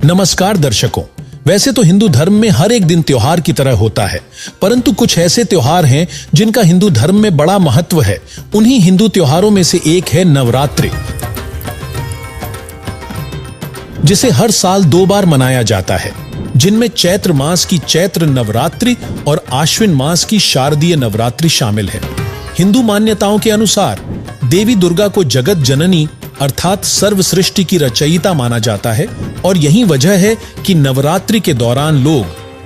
नमस्कार दर्शकों। वैसे तो हिंदू धर्म में हर एक दिन त्योहार की तरह होता है, परंतु कुछ ऐसे त्योहार हैं जिनका हिंदू धर्म में बड़ा महत्व है। उन्हीं हिंदू त्योहारों में से एक है नवरात्रि, जिसे हर साल 2 बार मनाया जाता है, जिनमें चैत्र मास की चैत्र नवरात्रि और आश्विन मास की शारदीय नवरात्रि शामिल है। हिंदू मान्यताओं के अनुसार देवी दुर्गा को जगत जननी अर्थात सर्व सृष्टि की रचयिता माना जाता है और यही वजह है कि नवरात्रि के दौरान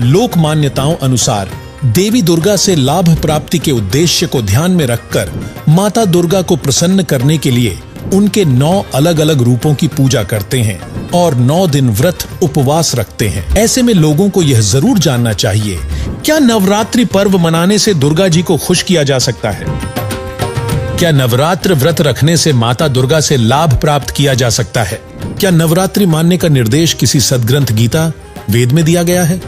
लोक मान्यताओं अनुसार देवी दुर्गा से लाभ प्राप्ति के उद्देश्य को ध्यान में रखकर माता दुर्गा को प्रसन्न करने के लिए उनके 9 अलग अलग रूपों की पूजा करते हैं और 9 दिन व्रत उपवास रखते हैं। ऐसे में लोगों को यह जरूर जानना चाहिए, क्या नवरात्रि पर्व मनाने से दुर्गा जी को खुश किया जा सकता है? क्या नवरात्र व्रत रखने से माता दुर्गा से लाभ प्राप्त किया जा सकता है? क्या नवरात्रि मानने का निर्देश किसी सदग्रंथ गीता वेद में दिया गया है?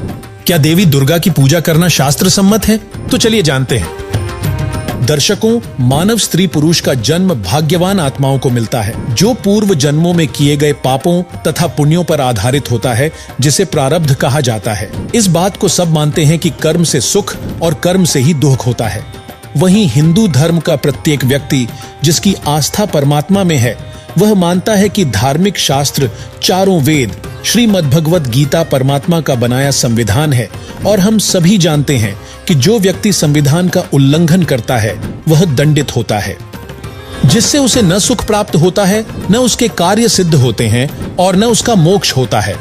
क्या देवी दुर्गा की पूजा करना शास्त्र सम्मत है? तो चलिए जानते हैं। दर्शकों, मानव स्त्री पुरुष का जन्म भाग्यवान आत्माओं को मिलता है, जो पूर्व जन्मों में किए गए पापों तथा पुण्यों पर आधारित होता है, जिसे प्रारब्ध कहा जाता है। इस बात को सब मानते हैं कि कर्म से सुख और कर्म से ही दुख होता है। वहीं हिंदू धर्म का प्रत्येक व्यक्ति जिसकी आस्था परमात्मा में है, वह मानता है कि धार्मिक शास्त्र चारों वेद श्रीमद् भगवत गीता परमात्मा का बनाया संविधान है और हम सभी जानते हैं कि जो व्यक्ति संविधान का उल्लंघन करता है वह दंडित होता है, जिससे उसे न सुख प्राप्त होता है, न उसके कार्य सिद्ध होते हैं और न उसका मोक्ष होता है,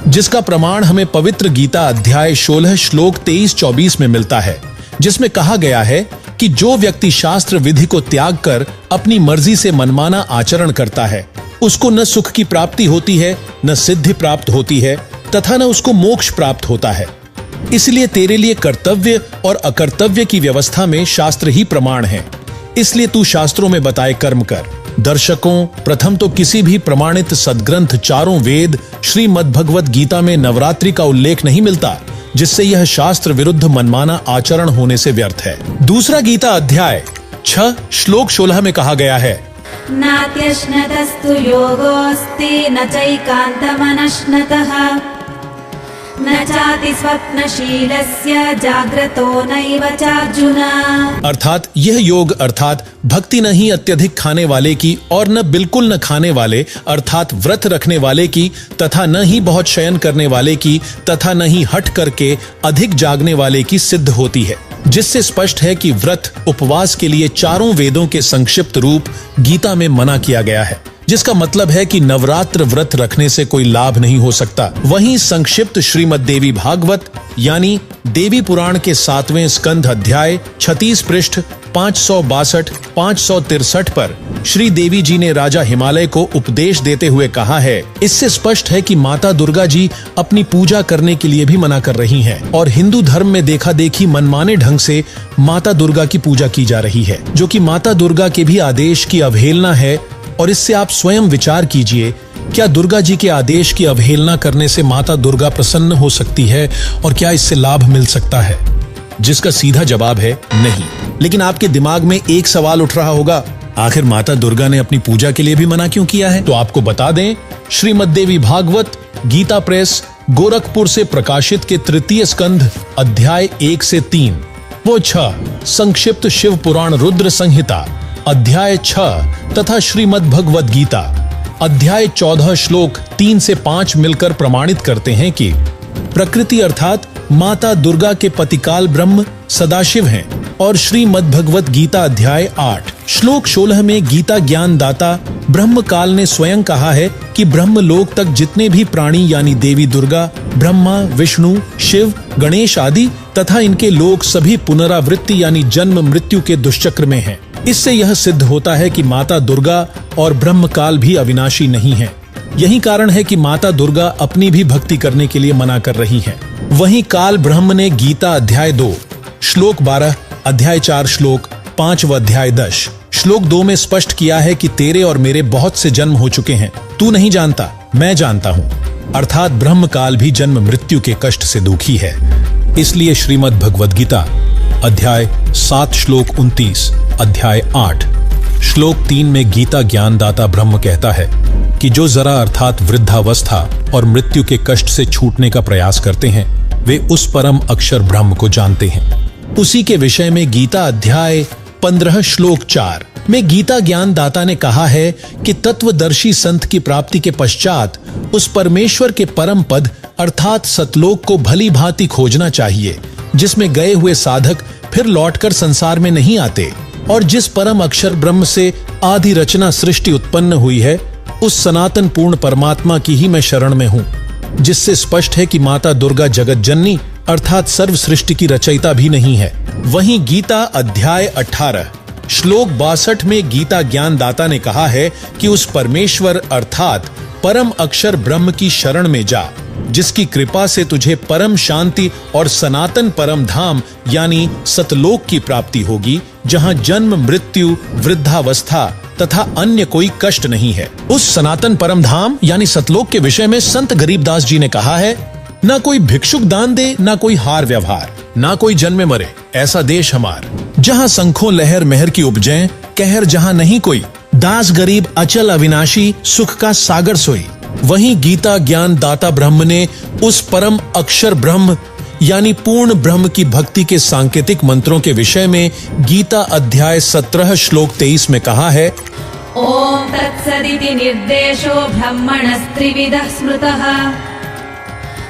जिसका प्रमाण हमें पवित्र गीता अध्याय 16 श्लोक 23-24 में मिलता है, जिसमें कहा गया है कि जो व्यक्ति शास्त्र विधि को त्याग कर अपनी मर्जी से मनमाना आचरण करता है, उसको न सुख की प्राप्ति होती है, न सिद्धि प्राप्त होती है तथा न उसको मोक्ष प्राप्त होता है। इसलिए तेरे लिए कर्तव्य और अकर्तव्य की व्यवस्था में शास्त्र ही प्रमाण है, इसलिए तू शास्त्रों में बताए कर्म कर। दर्शकों, प्रथम तो किसी भी प्रमाणित सदग्रंथ चारों वेद श्रीमद् भगवत गीता में नवरात्रि का उल्लेख नहीं मिलता, जिससे यह शास्त्र विरुद्ध मनमाना आचरण होने से व्यर्थ है। दूसरा गीता अध्याय 6 श्लोक 16 में कहा गया है, नात्यश्नतस्तु योगोऽस्ति न चैकान्तमनश्नतः न चाति स्वप्नशीलस्य जाग्रतो नैव चार्जुन। अर्थात यह योग अर्थात भक्ति नहीं अत्यधिक खाने वाले की और न बिल्कुल न खाने वाले अर्थात व्रत रखने वाले की तथा न ही बहुत शयन करने वाले की तथा न ही हठ करके अधिक जागने वाले की सिद्ध होती है, जिससे स्पष्ट है कि व्रत उपवास के लिए चारों वेदों के संक्षिप्त रूप गीता में मना किया गया है, जिसका मतलब है कि नवरात्र व्रत रखने से कोई लाभ नहीं हो सकता। वहीं संक्षिप्त श्रीमद् देवी भागवत यानी देवी पुराण के 7वें स्कंध अध्याय 36 पृष्ठ 562-563 पर श्री देवी जी ने राजा हिमालय को उपदेश देते हुए कहा है, इससे स्पष्ट है कि माता दुर्गा जी अपनी पूजा करने के लिए भी मना कर रही हैं और हिंदू धर्म में देखा देखी मनमाने ढंग से माता दुर्गा की पूजा की जा रही है, जो कि माता दुर्गा के भी आदेश की अवहेलना है। और इससे आप स्वयं विचार कीजिए, क्या दुर्गा जी के आदेश की अवहेलना करने से माता दुर्गा प्रसन्न हो सकती है और क्या इससे लाभ मिल सकता है? जिसका सीधा जवाब है नहीं। लेकिन आपके दिमाग में एक सवाल उठ रहा होगा, आखिर माता दुर्गा ने अपनी पूजा के लिए भी मना क्यों किया है? तो आपको बता दें, श्रीमद् देवी भागवत गीता प्रेस गोरखपुर से प्रकाशित के 3 स्कंध अध्याय 1 से 3 वो 6 संक्षिप्त शिव पुराण रुद्र संहिता अध्याय 6 तथा श्रीमद् भगवत गीता अध्याय 14 श्लोक 3 से 5 मिलकर प्रमाणित करते हैं कि प्रकृति अर्थात माता दुर्गा के पतिकाल ब्रह्म सदाशिव हैं और श्रीमद् भगवत गीता अध्याय 8 श्लोक 16 में गीता ज्ञान दाता ब्रह्म काल ने स्वयं कहा है कि ब्रह्म लोक तक जितने भी प्राणी यानी देवी दुर्गा, ब्रह्मा, विष्णु, शिव, गणेश आदि तथा इनके लोक सभी पुनरावृत्ति यानी जन्म मृत्यु के दुष्चक्र में हैं। इससे यह सिद्ध होता है कि माता दुर्गा और ब्रह्म काल भी अविनाशी नहीं है। यही कारण है कि माता दुर्गा अपनी भी भक्ति करने के लिए मना कर रही हैं। वहीं काल ब्रह्म ने गीता अध्याय 2 श्लोक 12, अध्याय 4 श्लोक 5 व अध्याय 10 श्लोक 2 में स्पष्ट किया है कि तेरे और मेरे बहुत से जन्म हो चुके हैं, तू नहीं जानता, मैं जानता हूँ। अर्थात ब्रह्म काल भी जन्म मृत्यु के कष्ट से दुखी है। इसलिए श्रीमद् भगवद गीता अध्याय 7 श्लोक 29, अध्याय 8 श्लोक 3 में गीता ज्ञानदाता ब्रह्म कहता है कि जो जरा अर्थात वृद्धावस्था और मृत्यु के कष्ट से छूटने का प्रयास करते हैं वे उस परम अक्षर ब्रह्म को जानते हैं। उसी के विषय में गीता अध्याय 15 श्लोक 4 में गीता ज्ञानदाता ने कहा है कि तत्वदर्शी संत की प्राप्ति के पश्चात उस परमेश्वर के परम पद अर्थात सतलोक को भली भांति खोजना चाहिए, जिसमें गए हुए साधक फिर लौटकर संसार में नहीं आते, और जिस परम अक्षर ब्रह्म से आदि रचना सृष्टि उत्पन्न हुई है उस सनातन पूर्ण परमात्मा की ही मैं शरण में हूँ, जिससे स्पष्ट है कि माता दुर्गा जगत जननी अर्थात सर्व सृष्टि की रचयिता भी नहीं है। वहीं गीता अध्याय 18 श्लोक 62 में गीता ज्ञानदाता ने कहा है कि उस परमेश्वर अर्थात परम अक्षर ब्रह्म की शरण में जा, जिसकी कृपा से तुझे परम शांति और सनातन परम धाम यानी सतलोक की प्राप्ति होगी, जहां जन्म मृत्यु वृद्धावस्था तथा अन्य कोई कष्ट नहीं है। उस सनातन परम धाम यानी सतलोक के विषय में संत गरीबदास जी ने कहा है, ना कोई भिक्षुक दान दे, ना कोई हार व्यवहार, ना कोई जन्मे मरे, ऐसा देश हमार, जहां शंखों लहर मेहर की उपजें, कहर जहां नहीं कोई, दास गरीब अचल अविनाशी, सुख का सागर सोई। वहीं गीता ज्ञान दाता ब्रह्म ने उस परम अक्षर ब्रह्म यानी पूर्ण ब्रह्म की भक्ति के सांकेतिक मंत्रों के विषय में गीता अध्याय 17 श्लोक 23 में कहा है, ओम तत्सदिति निर्देशो ब्रह्मणस्त्रिविधः स्मृतः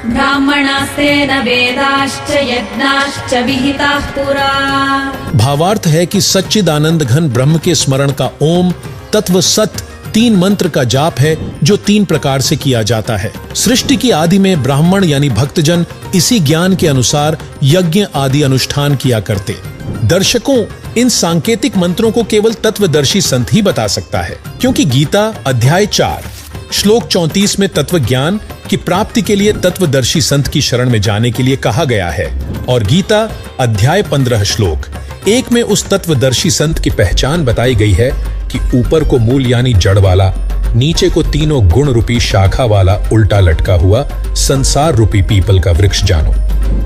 ब्राह्मणास्तेन वेदाश्च यज्ञाश्च विहिताः पुरा। भावार्थ है कि सच्चिदानंद घन ब्रह्म के स्मरण का ओम तत्व सत 3 मंत्र का जाप है, जो 3 प्रकार से किया जाता है। सृष्टि की आदि में ब्राह्मण यानी भक्तजन इसी ज्ञान के अनुसार यज्ञ आदि अनुष्ठान किया करते। दर्शकों, इन सांकेतिक मंत्रों को केवल तत्वदर्शी संत ही बता सकता है, क्योंकि गीता अध्याय 4 श्लोक 34 में तत्व ज्ञान की प्राप्ति के लिए तत्वदर्शी संत की शरण में जाने के लिए कहा गया है, और गीता अध्याय 15 श्लोक 1 में उस तत्वदर्शी संत की पहचान बताई गई है कि ऊपर को मूल यानी जड़ वाला, नीचे को तीनों गुण रूपी शाखा वाला उल्टा लटका हुआ संसार रूपी पीपल का वृक्ष जानो।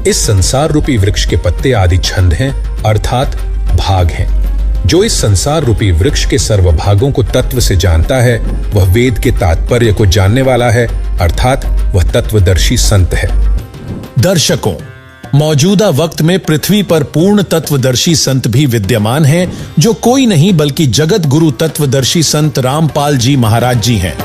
इस संसार रूपी वृक्ष के पत्ते आदि छंद हैं अर्थात भाग हैं। जो इस संसार रूपी वृक्ष के सर्व भागों को तत्व से जानता है वह वेद के तात्पर्य को जानने वाला है अर्थात वह तत्वदर्शी संत है। दर्शकों, मौजूदा वक्त में पृथ्वी पर पूर्ण तत्वदर्शी संत भी विद्यमान हैं, जो कोई नहीं बल्कि जगत गुरु तत्वदर्शी संत रामपाल जी महाराज जी हैं,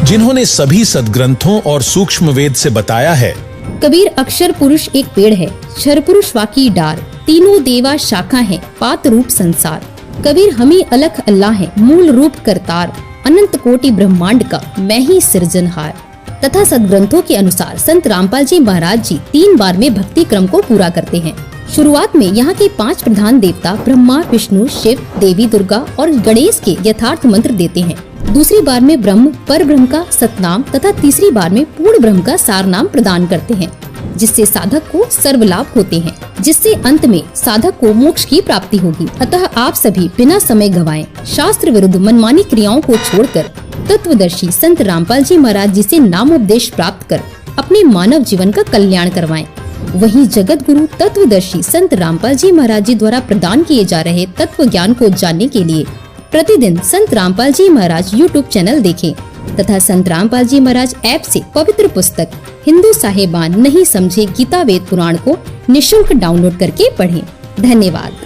जिन्होंने सभी सद्ग्रंथों और सूक्ष्म वेद से बताया है, कबीर अक्षर पुरुष एक पेड़ है, क्षर पुरुष वाकी डार, तीनों देवा शाखा है, पात रूप संसार। कबीर हम ही अलख अल्लाह है, मूल रूप करतार, अनंत कोटि ब्रह्मांड का मैं ही सृजनहार। तथा सदग्रंथों के अनुसार संत रामपाल जी महाराज जी 3 बार में भक्ति क्रम को पूरा करते हैं। शुरुआत में यहाँ के 5 प्रधान देवता ब्रह्मा विष्णु शिव देवी दुर्गा और गणेश के यथार्थ मंत्र देते हैं। दूसरी बार में ब्रह्म पर ब्रह्म का सतनाम तथा तीसरी बार में पूर्ण ब्रह्म का सार नाम प्रदान करते हैं, जिससे साधक को सर्व लाभ होते हैं, जिससे अंत में साधक को मोक्ष की प्राप्ति होगी। अतः आप सभी बिना समय गवाएं शास्त्र विरुद्ध मनमानी क्रियाओं को छोड़कर तत्वदर्शी संत रामपाल जी महाराज जी से नामोपदेश प्राप्त कर अपने मानव जीवन का कल्याण करवाएं। वहीं जगत गुरु तत्वदर्शी संत रामपाल जी महाराज जी द्वारा प्रदान किए जा रहे तत्व ज्ञान को जानने के लिए प्रतिदिन संत रामपाल जी महाराज YouTube चैनल देखें तथा संत रामपाल जी महाराज ऐप से पवित्र पुस्तक हिंदू साहेबान नहीं समझे गीता वेद पुराण को निःशुल्क डाउनलोड करके पढ़ें। धन्यवाद।